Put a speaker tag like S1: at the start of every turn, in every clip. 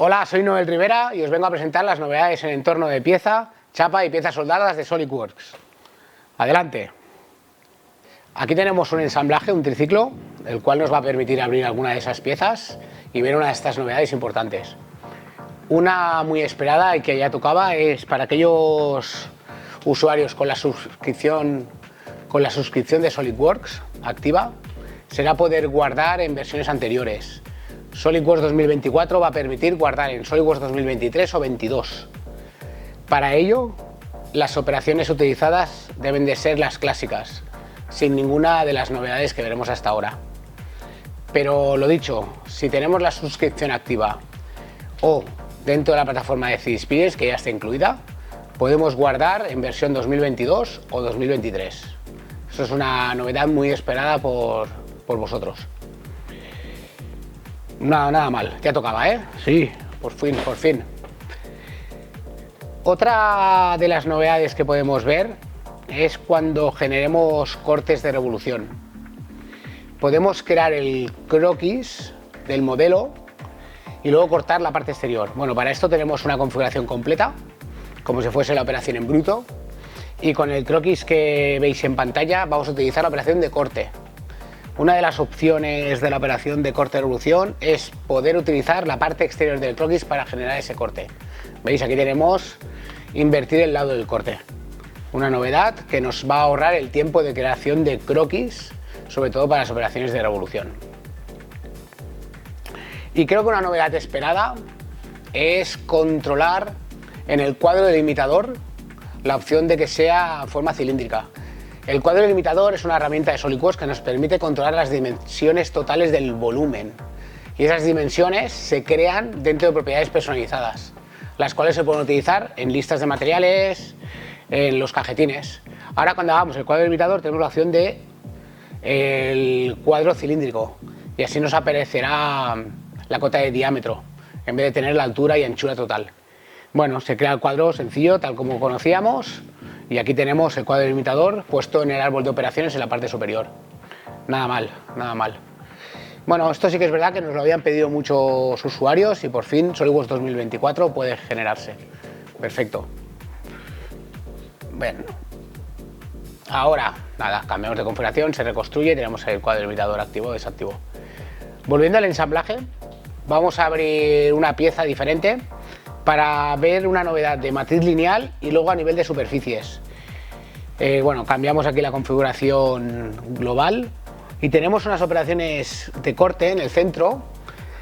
S1: Hola, soy Noel Rivera y os vengo a presentar las novedades en entorno de pieza, chapa y piezas soldadas de SolidWorks. Adelante. Aquí tenemos un ensamblaje, un triciclo, el cual nos va a permitir abrir alguna de esas piezas y ver una de estas novedades importantes. Una muy esperada y que ya tocaba es para aquellos usuarios con la suscripción de SolidWorks activa, será poder guardar en versiones anteriores. SolidWorks 2024 va a permitir guardar en SolidWorks 2023 o 22. Para ello, las operaciones utilizadas deben de ser las clásicas, sin ninguna de las novedades que veremos hasta ahora. Pero lo dicho, si tenemos la suscripción activa o dentro de la plataforma de CityExperience, que ya está incluida, podemos guardar en versión 2022 o 2023. Eso es una novedad muy esperada por vosotros. Nada mal, ya tocaba, ¿eh? Sí, por fin. Otra de las novedades que podemos ver es cuando generemos cortes de revolución. Podemos crear el croquis del modelo y luego cortar la parte exterior. Bueno, para esto tenemos una configuración completa, como si fuese la operación en bruto, y con el croquis que veis en pantalla vamos a utilizar la operación de corte. Una de las opciones de la operación de corte de revolución es poder utilizar la parte exterior del croquis para generar ese corte. Veis, aquí tenemos invertir el lado del corte. Una novedad que nos va a ahorrar el tiempo de creación de croquis, sobre todo para las operaciones de revolución. Y creo que una novedad esperada es controlar en el cuadro delimitador la opción de que sea forma cilíndrica. El cuadro delimitador es una herramienta de SolidWorks que nos permite controlar las dimensiones totales del volumen. Y esas dimensiones se crean dentro de propiedades personalizadas, las cuales se pueden utilizar en listas de materiales, en los cajetines. Ahora, cuando hagamos el cuadro delimitador, tenemos la opción de el cuadro cilíndrico y así nos aparecerá la cota de diámetro en vez de tener la altura y anchura total. Bueno, se crea el cuadro sencillo, tal como conocíamos. Y aquí tenemos el cuadro delimitador puesto en el árbol de operaciones en la parte superior. Nada mal. Bueno, esto sí que es verdad que nos lo habían pedido muchos usuarios y por fin SolidWorks 2024 puede generarse. Perfecto. Bueno. Ahora, nada, cambiamos de configuración, se reconstruye y tenemos el cuadro delimitador activo o desactivo. Volviendo al ensamblaje, vamos a abrir una pieza diferente para ver una novedad de matriz lineal y luego a nivel de superficies. Bueno, cambiamos aquí la configuración global y tenemos unas operaciones de corte en el centro,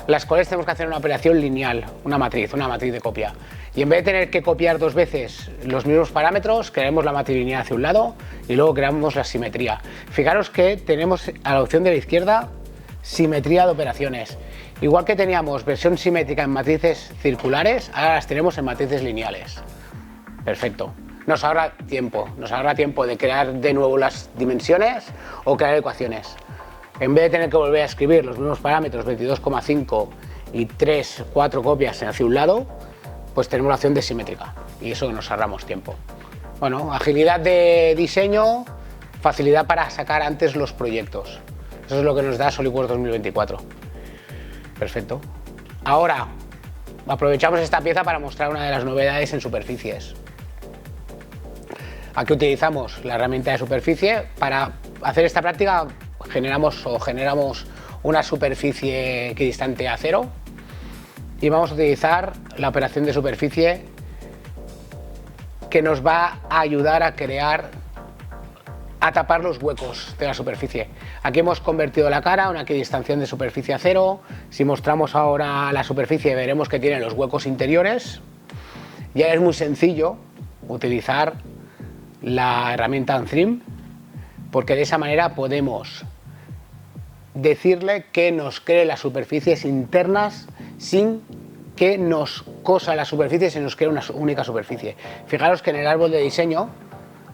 S1: las cuales tenemos que hacer una operación lineal, una matriz de copia. Y en vez de tener que copiar dos veces los mismos parámetros, creamos la matriz lineal hacia un lado y luego creamos la simetría. Fijaros que tenemos a la opción de la izquierda simetría de operaciones. Igual que teníamos versión simétrica en matrices circulares, ahora las tenemos en matrices lineales. Perfecto. Nos ahorra tiempo de crear de nuevo las dimensiones o crear ecuaciones. En vez de tener que volver a escribir los mismos parámetros 22,5 y 4 copias hacia un lado, pues tenemos la opción de simétrica y eso nos ahorramos tiempo. Bueno, agilidad de diseño, facilidad para sacar antes los proyectos. Eso es lo que nos da SolidWorks 2024. Perfecto. Ahora aprovechamos esta pieza para mostrar una de las novedades en superficies. Aquí utilizamos la herramienta de superficie. Para hacer esta práctica generamos una superficie equidistante a 0 y vamos a utilizar la operación de superficie que nos va a ayudar a tapar los huecos de la superficie. Aquí hemos convertido la cara a una equidistancia de superficie a 0. Si mostramos ahora la superficie veremos que tiene los huecos interiores. Ya es muy sencillo utilizar la herramienta Untrim porque de esa manera podemos decirle que nos cree las superficies internas sin que nos cosa la superficie, se nos crea una única superficie. Fijaros que en el árbol de diseño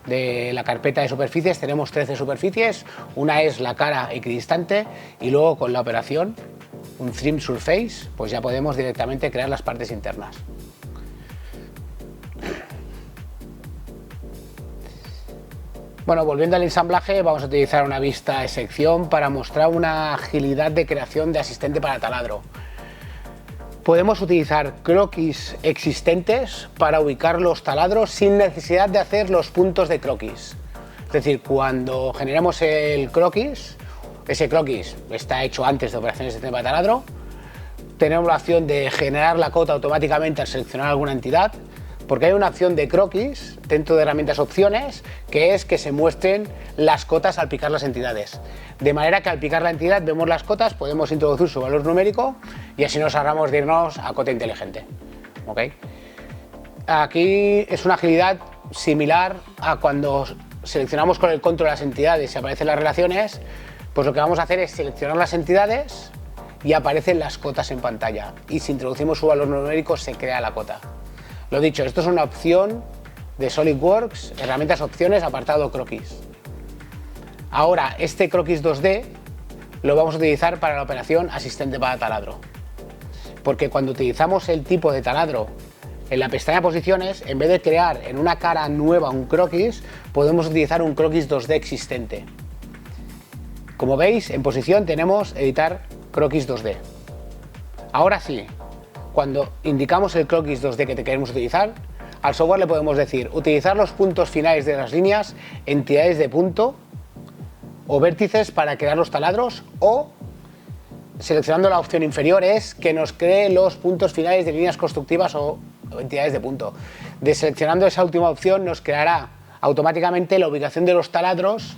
S1: de la carpeta de superficies tenemos 13 superficies, una es la cara equidistante y luego con la operación Untrim Surface pues ya podemos directamente crear las partes internas. Bueno, volviendo al ensamblaje, vamos a utilizar una vista de sección para mostrar una agilidad de creación de asistente para taladro. Podemos utilizar croquis existentes para ubicar los taladros sin necesidad de hacer los puntos de croquis. Es decir, cuando generamos el croquis, ese croquis está hecho antes de operaciones de sistema de taladro, tenemos la opción de generar la cota automáticamente al seleccionar alguna entidad, porque hay una opción de croquis dentro de herramientas opciones que es que se muestren las cotas al picar las entidades. De manera que al picar la entidad vemos las cotas, podemos introducir su valor numérico y así nos ahorramos de irnos a cota inteligente. ¿Okay? Aquí es una agilidad similar a cuando seleccionamos con el control las entidades y aparecen las relaciones, pues lo que vamos a hacer es seleccionar las entidades y aparecen las cotas en pantalla y si introducimos su valor numérico se crea la cota. Lo dicho, esto es una opción de SolidWorks, herramientas opciones, apartado croquis. Ahora, este croquis 2D lo vamos a utilizar para la operación asistente para taladro. Porque cuando utilizamos el tipo de taladro en la pestaña posiciones, en vez de crear en una cara nueva un croquis, podemos utilizar un croquis 2D existente. Como veis, en posición tenemos editar croquis 2D. Ahora sí, cuando indicamos el croquis 2D que queremos utilizar, al software le podemos decir utilizar los puntos finales de las líneas, entidades de punto o vértices para crear los taladros, o seleccionando la opción inferior es que nos cree los puntos finales de líneas constructivas o entidades de punto. Deseleccionando esa última opción nos creará automáticamente la ubicación de los taladros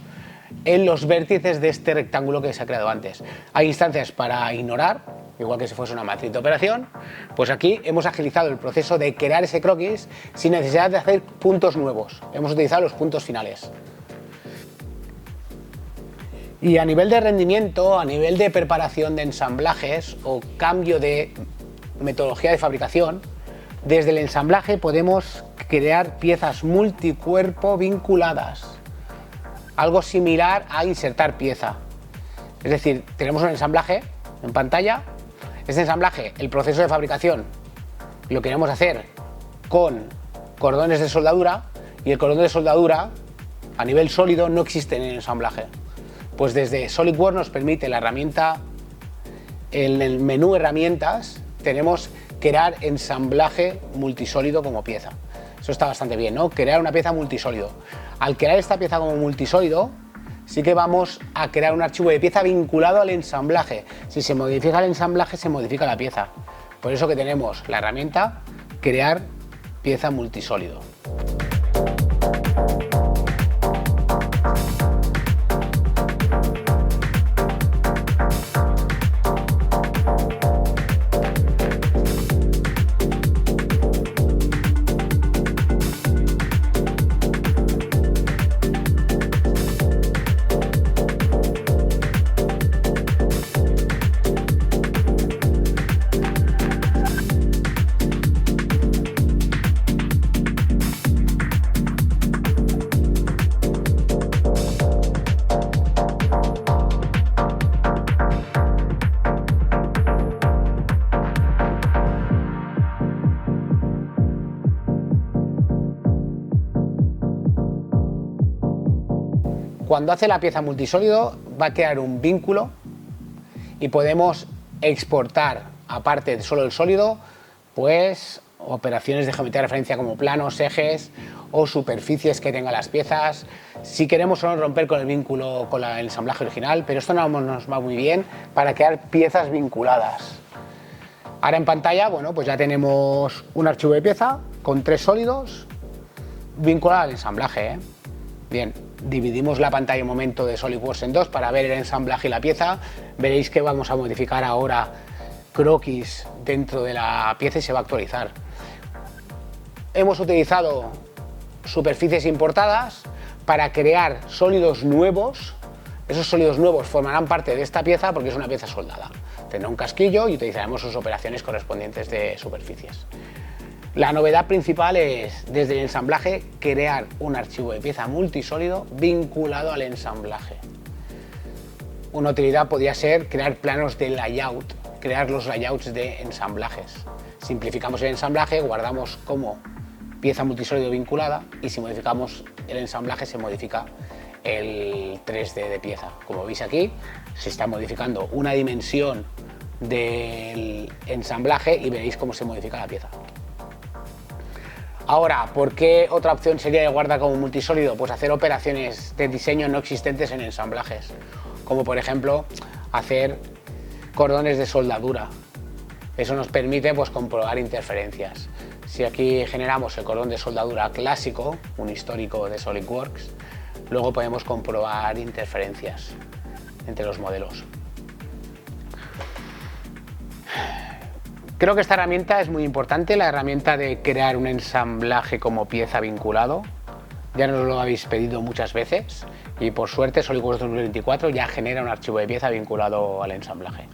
S1: en los vértices de este rectángulo que se ha creado antes. Hay instancias para ignorar, igual que si fuese una matriz de operación, pues aquí hemos agilizado el proceso de crear ese croquis sin necesidad de hacer puntos nuevos. Hemos utilizado los puntos finales. Y a nivel de rendimiento, a nivel de preparación de ensamblajes o cambio de metodología de fabricación, desde el ensamblaje podemos crear piezas multicuerpo vinculadas. Algo similar a insertar pieza. Es decir, tenemos un ensamblaje en pantalla. Este ensamblaje, el proceso de fabricación, lo queremos hacer con cordones de soldadura y el cordón de soldadura a nivel sólido no existe en el ensamblaje. Pues desde SolidWorks nos permite la herramienta, en el menú herramientas tenemos crear ensamblaje multisólido como pieza. Eso está bastante bien, ¿no? Crear una pieza multisólido. Al crear esta pieza como multisólido, sí que vamos a crear un archivo de pieza vinculado al ensamblaje. Si se modifica el ensamblaje, se modifica la pieza. Por eso que tenemos la herramienta crear pieza multisólido. Cuando hace la pieza multisólido va a crear un vínculo y podemos exportar, aparte de solo el sólido, pues operaciones de geometría de referencia como planos, ejes o superficies que tengan las piezas. Si queremos solo romper con el vínculo con el ensamblaje original, pero esto no nos va muy bien para crear piezas vinculadas. Ahora en pantalla, bueno, pues ya tenemos un archivo de pieza con 3 sólidos vinculado al ensamblaje, ¿eh? Bien, dividimos la pantalla un momento de SolidWorks en dos para ver el ensamblaje y la pieza. Veréis que vamos a modificar ahora croquis dentro de la pieza y se va a actualizar. Hemos utilizado superficies importadas para crear sólidos nuevos. Esos sólidos nuevos formarán parte de esta pieza porque es una pieza soldada. Tendrá un casquillo y utilizaremos sus operaciones correspondientes de superficies. La novedad principal es, desde el ensamblaje, crear un archivo de pieza multisólido vinculado al ensamblaje. Una utilidad podría ser crear planos de layout, crear los layouts de ensamblajes. Simplificamos el ensamblaje, guardamos como pieza multisólido vinculada y si modificamos el ensamblaje se modifica el 3D de pieza. Como veis aquí, se está modificando una dimensión del ensamblaje y veréis cómo se modifica la pieza. Ahora, ¿por qué otra opción sería de guardar como multisólido? Pues hacer operaciones de diseño no existentes en ensamblajes, como por ejemplo hacer cordones de soldadura. Eso nos permite pues comprobar interferencias. Si aquí generamos el cordón de soldadura clásico, un histórico de SolidWorks, luego podemos comprobar interferencias entre los modelos. Creo que esta herramienta es muy importante, la herramienta de crear un ensamblaje como pieza vinculado. Ya nos lo habéis pedido muchas veces y por suerte SolidWorks 2024 ya genera un archivo de pieza vinculado al ensamblaje.